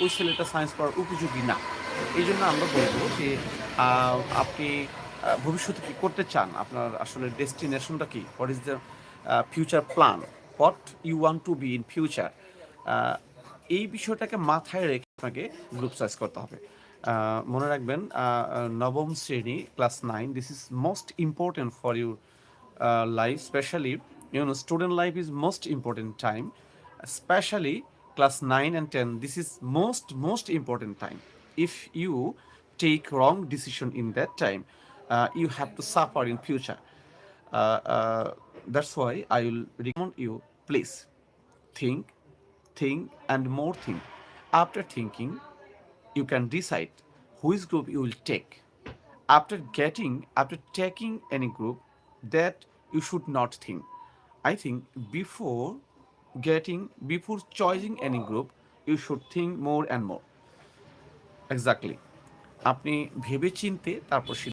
ওই ছেলেটা সায়েন্স পড়ার উপযোগী না। এইজন্য আমরা বলব যে আ আপনি ভবিষ্যতে কি করতে চান? আপনার আসলে ডেস্টিনেশনটা কি? What is the future plan? What you want to be in future? Uh এই বিষয়টাকে মাথায় রেখে আপনাকে গ্রুপ চয়েস করতে হবে। আ মনে রাখবেন নবম শ্রেণী class 9 this is most important for your life, especially student life is most important time, especially class 9 and 10. This is most important time. If you take wrong decision in that time, you have to suffer in future. That's why I will recommend you, please think and more think. After thinking, you can decide which group you will take. After taking any group, that you should not think. I think before choosing any group, you should think more and more. Exactly. আপনি ভেবে চিন্তে তারপর